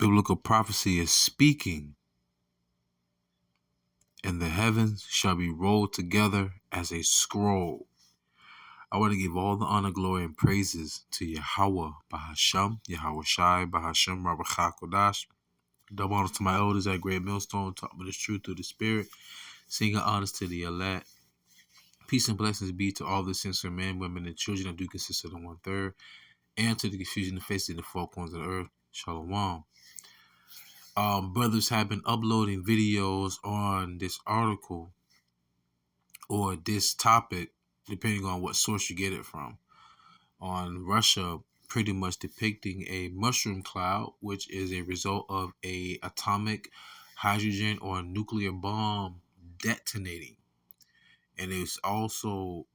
Biblical prophecy is speaking, and the heavens shall be rolled together as a scroll. I want to give all the honor, glory, and praises to YAHAWAH, BAHASHAM, YAHAWASHI, BAHASHAM, RAWACHAA, QADASH. Double honors to my elders at Great Millstone, taught me this truth through the Spirit. Singing honors to the elect. Peace and blessings be to all the sincere men, women, and children that do consist of the 1/3, and to the confusion and faces in the four corners of the earth. Shalom. Brothers have been uploading videos on this article or this topic, depending on what source you get it from, on Russia pretty much depicting a mushroom cloud, which is a result of a atomic hydrogen or nuclear bomb detonating. And it's also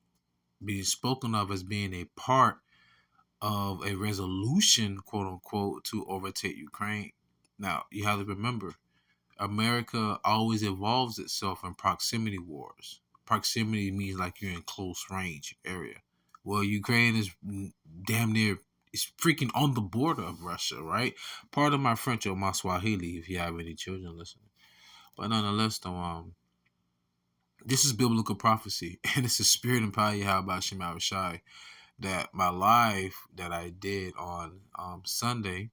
being spoken of as being a part of a resolution, quote unquote, to overtake Ukraine. Now, you have to remember, America always evolves itself in proximity wars. Proximity means like you're in close range area. Well, Ukraine is damn near, it's freaking on the border of Russia, right? Pardon my French or my Swahili if you have any children listening. But nonetheless, though, this is biblical prophecy, and it's the spirit and power YAHAWASHI that my live that I did on Sunday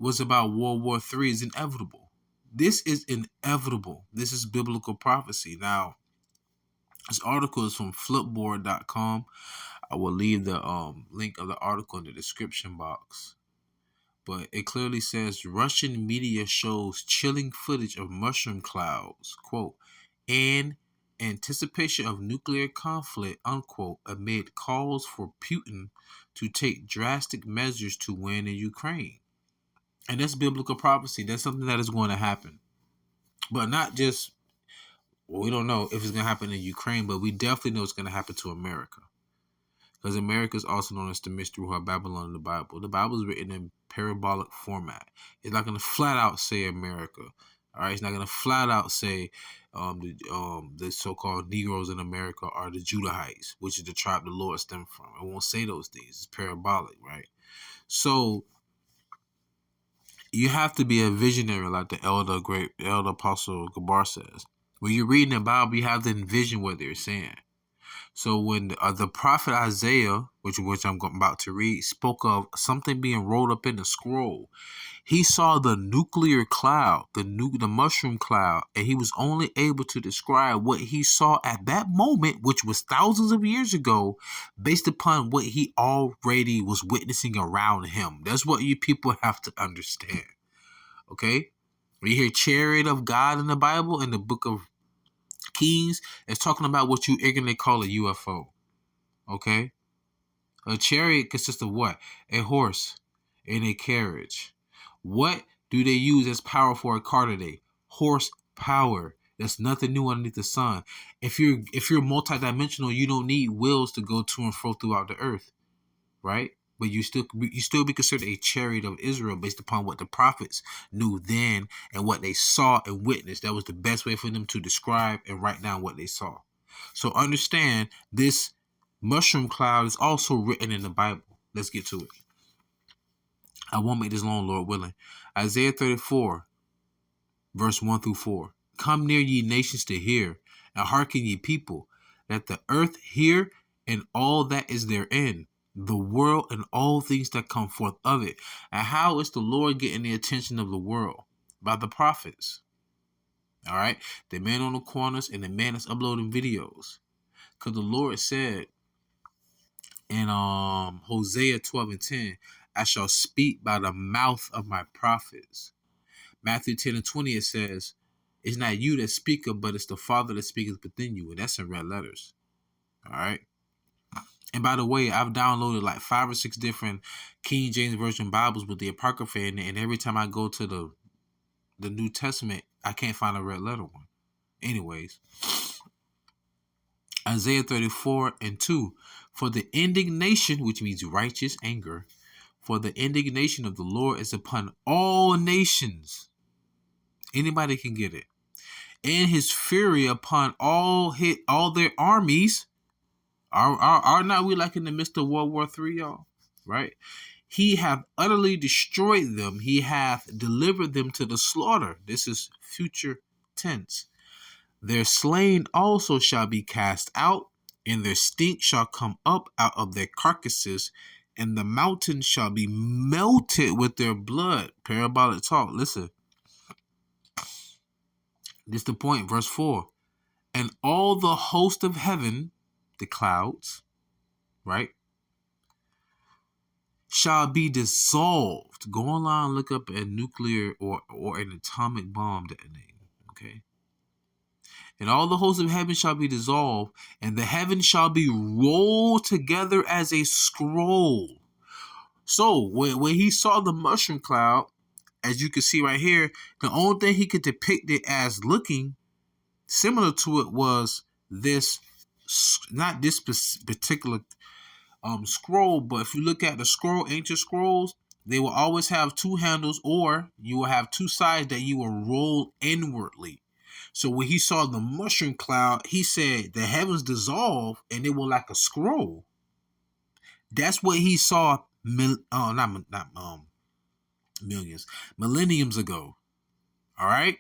was about World War III is inevitable. This is inevitable. This is biblical prophecy. Now, this article is from flipboard.com. I will leave the link of the article in the description box. But it clearly says Russian media shows chilling footage of mushroom clouds, quote, in anticipation of nuclear conflict, unquote, amid calls for Putin to take drastic measures to win in Ukraine. And that's biblical prophecy. That's something that is going to happen. But not just, well, we don't know if it's going to happen in Ukraine, but we definitely know it's going to happen to America. Because America is also known as the mystery of Babylon in the Bible. The Bible is written in parabolic format. It's not going to flat out say America. All right, it's not going to flat out say the so-called Negroes in America are the Judahites, which is the tribe the Lord stemmed from. It won't say those things. It's parabolic, right? So you have to be a visionary, like the great elder apostle GABAR says. When you're reading the Bible, you have to envision what they're saying. So when the prophet Isaiah, which I'm about to read, spoke of something being rolled up in the scroll, he saw the nuclear cloud, the mushroom cloud, and he was only able to describe what he saw at that moment, which was thousands of years ago, based upon what he already was witnessing around him. That's what you people have to understand. Okay? When you hear chariot of God in the Bible, in the book of Kings, it's talking about what you ignorantly call a UFO. Okay? A chariot consists of what? A horse and a carriage. What do they use as power for a car today? Horse power. There's nothing new underneath the sun. If you're multidimensional, you don't need wheels to go to and fro throughout the earth, right? But you still be considered a chariot of Israel based upon what the prophets knew then and what they saw and witnessed. That was the best way for them to describe and write down what they saw. So understand, this mushroom cloud is also written in the Bible. Let's get to it. I won't make this long, Lord willing. Isaiah 34, verse 1 through 4. Come near, ye nations, to hear, and hearken, ye people, that the earth hear and all that is therein, the world and all things that come forth of it. And how is the Lord getting the attention of the world? By the prophets. All right? The man on the corners and the man that's uploading videos. Because the Lord said in Hosea 12:10, I shall speak by the mouth of my prophets. Matthew 10:20, it says, it's not you that speaketh, but it's the Father that speaketh within you. And that's in red letters. All right? And by the way, I've downloaded like 5 or 6 different King James Version Bibles with the Apocrypha in it, and every time I go to the New Testament, I can't find a red letter one. Anyways, Isaiah 34:2, for the indignation, which means righteous anger, for the indignation of the Lord is upon all nations. Anybody can get it. And his fury upon all their armies. Are not we like in the midst of World War III, y'all? Right? He hath utterly destroyed them. He hath delivered them to the slaughter. This is future tense. Their slain also shall be cast out, and their stink shall come up out of their carcasses, and the mountains shall be melted with their blood. Parabolic talk. Listen. This is the point. Verse 4. And all the host of heaven, the clouds, right, shall be dissolved. Go online, look up a nuclear or an atomic bomb detonating. Okay. And all the hosts of heaven shall be dissolved, and the heaven shall be rolled together as a scroll. So when he saw the mushroom cloud, as you can see right here, the only thing he could depict it as looking similar to it was this, not this particular scroll, but if you look at the scroll, ancient scrolls, they will always have two handles, or you will have two sides that you will roll inwardly. So when he saw the mushroom cloud, he said the heavens dissolve and it was like a scroll. That's what he saw millenniums ago. All right?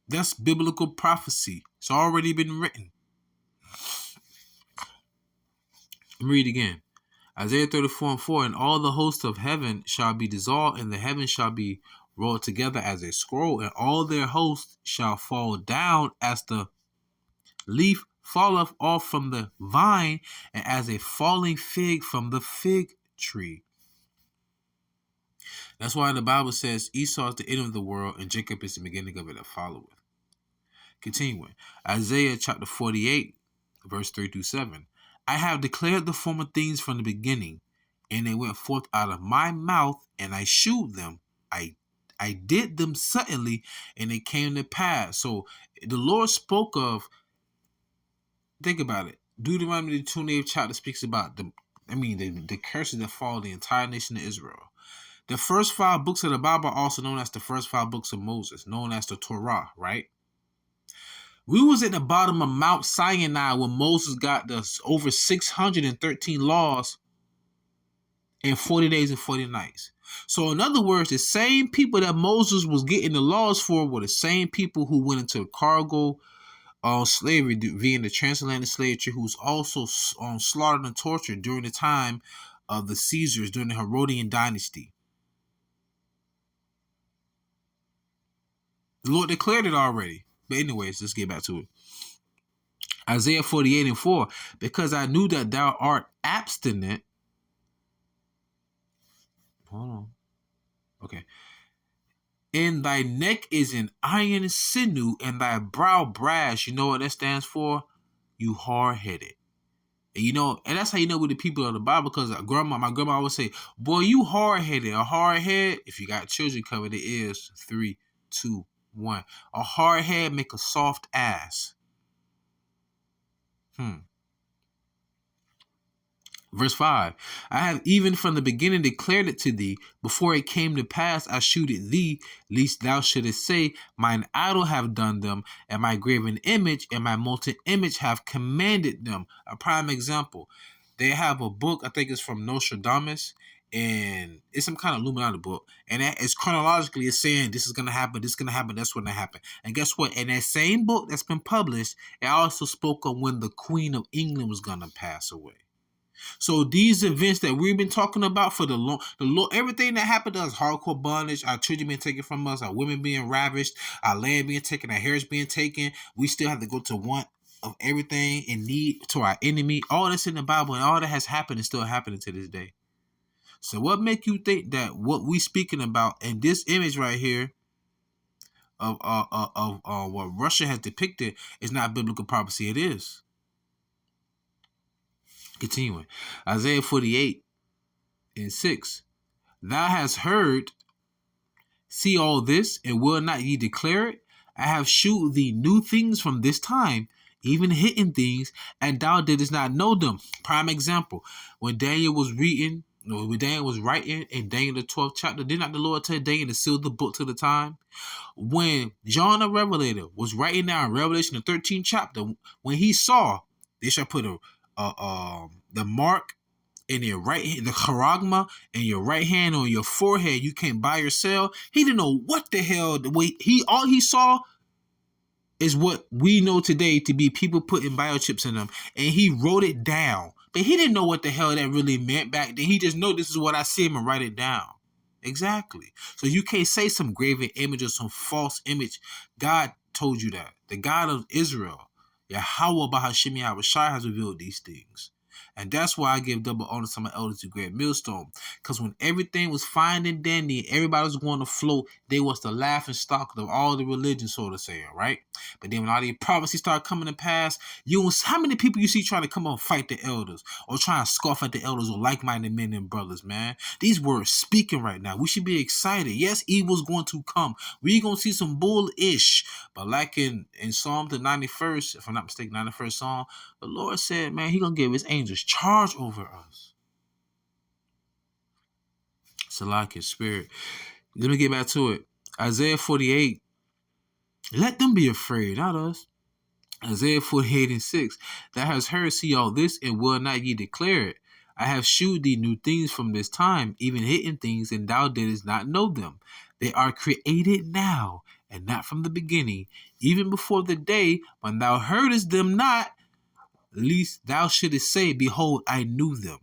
That's biblical prophecy. It's already been written. Let me read again. Isaiah 34:4, and all the hosts of heaven shall be dissolved, and the heavens shall be rolled together as a scroll, and all their hosts shall fall down as the leaf falleth off from the vine, and as a falling fig from the fig tree. That's why the Bible says Esau is the end of the world, and Jacob is the beginning of it that followeth. Continuing. Isaiah chapter 48, verse 3-7. I have declared the former things from the beginning, and they went forth out of my mouth, and I shewed them. I did them suddenly, and they came to pass. So the Lord spoke of, think about it. Deuteronomy the 28th chapter speaks about the curses that fall the entire nation of Israel. The first 5 books of the Bible are also known as the first 5 books of Moses, known as the Torah, right? We was at the bottom of Mount Sinai when Moses got the over 613 laws in 40 days and 40 nights. So in other words, the same people that Moses was getting the laws for were the same people who went into cargo slavery via the transatlantic slave trade, who was also slaughtered and tortured during the time of the Caesars, during the Herodian dynasty. The Lord declared it already. But anyways, let's get back to it. Isaiah 48:4, because I knew that thou art abstinent. Hold on. Okay. And thy neck is an iron sinew, and thy brow brass. You know what that stands for? You hard-headed. And that's how you know with the people of the Bible, because my grandma always say, boy, you hard-headed. A hard head, if you got children covered, it is 3, 2, 1. A hard head make a soft ass. Verse 5, I have even from the beginning declared it to thee. Before it came to pass, I shewed it thee, lest thou shouldest say, mine idol have done them, and my graven image and my molten image have commanded them. A prime example. They have a book, I think it's from Nostradamus, and it's some kind of Illuminati book. And that is chronologically, it's saying this is going to happen, this is going to happen, that's when it happened. And guess what? In that same book that's been published, it also spoke of when the Queen of England was going to pass away. So these events that we've been talking about for the Lord, everything that happened to us, hardcore bondage, our children being taken from us, our women being ravished, our land being taken, our heritage being taken, we still have to go to want of everything in need to our enemy. All that's in the Bible, and all that has happened is still happening to this day. So what make you think that what we speaking about in this image right here of what Russia has depicted is not biblical prophecy? It is. Continuing. Isaiah 48:6. Thou hast heard, see all this, and will not ye declare it? I have shewed thee new things from this time, even hidden things, and thou didst not know them. Prime example. When Daniel was writing in Daniel the 12th chapter, did not the Lord tell Daniel to seal the book to the time? When John the Revelator was writing down Revelation the 13th chapter, when he saw, they shall put the mark in your right hand, the charagma in your right hand on your forehead, you can't buy or sell. He didn't know what the hell. The way all he saw is what we know today to be people putting biochips in them, and he wrote it down. But he didn't know what the hell that really meant back then. He just know this is what I see him and write it down. Exactly. So you can't say some graven image or some false image. God told you that. The God of Israel, YAHAWAH BaHaShem YAHAWASHI, has revealed these things. And that's why I give double honor to my elders to grant millstone. Because when everything was fine and dandy and everybody was going to float, they was the laughing stock of all the religions, so to say, right? But then when all these prophecies started coming to pass, how many people you see trying to come on fight the elders or trying to scoff at the elders or like-minded men and brothers, man? These words speaking right now. We should be excited. Yes, evil's going to come. We're going to see some bullish. But like in Psalm the 91st, if I'm not mistaken, 91st Psalm, the Lord said, man, he going to give his angels charge over us. Salak, his spirit. Let me get back to it. Isaiah 48. Let them be afraid, not us. Isaiah 48:6. That has heard, see all this, and will not ye declare it? I have shewed thee new things from this time, even hidden things, and thou didst not know them. They are created now, and not from the beginning, even before the day when thou heardest them not, lest thou shouldest say, behold, I knew them.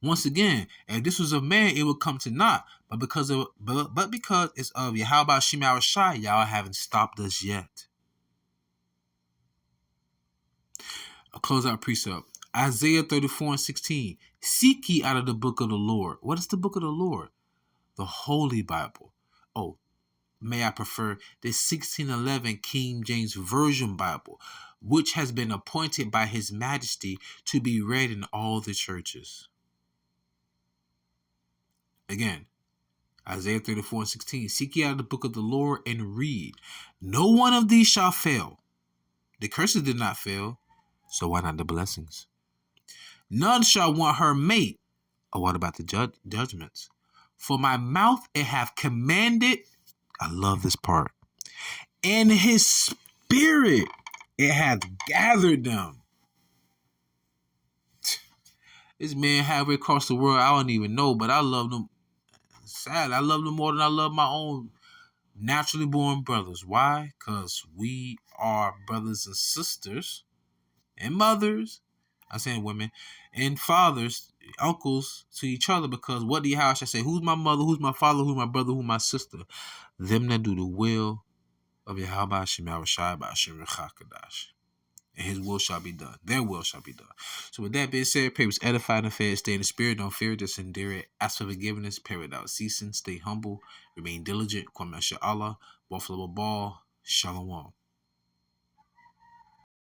Once again, if this was of man, it would come to naught. But because it's of YAHAWAH BaHaShem YAHAWASHI, y'all haven't stopped us yet. I'll close out precept. Isaiah 34:16. Seek ye out of the book of the Lord. What is the book of the Lord? The Holy Bible. Oh, may I prefer the 1611 King James Version Bible, which has been appointed by His Majesty to be read in all the churches. Again, Isaiah 34:16. Seek ye out of the book of the Lord and read. No one of these shall fail. The curses did not fail, so why not the blessings? None shall want her mate. Oh, what about the judgments? For my mouth it hath commanded. I love this part. And his spirit it hath gathered them. This man halfway across the world, I don't even know, but I love them. Sad, I love them more than I love my own naturally born brothers. Why? Because we are brothers and sisters and mothers. I'm saying women and fathers, uncles to each other. Because what do you how should I say? Who's my mother? Who's my father? Who's my brother? Who's my sister? Them that do the will of YAHAWAH BaHaShem YAHAWASHI BaHaShem QADASH. And his will shall be done. Their will shall be done. So with that being said, pray was edified and fed. Stay in the spirit. Don't fear. Just endure it. Ask for forgiveness. Pray without ceasing. Stay humble. Remain diligent. Kwame Allah. Buffalo Ball. Shalom.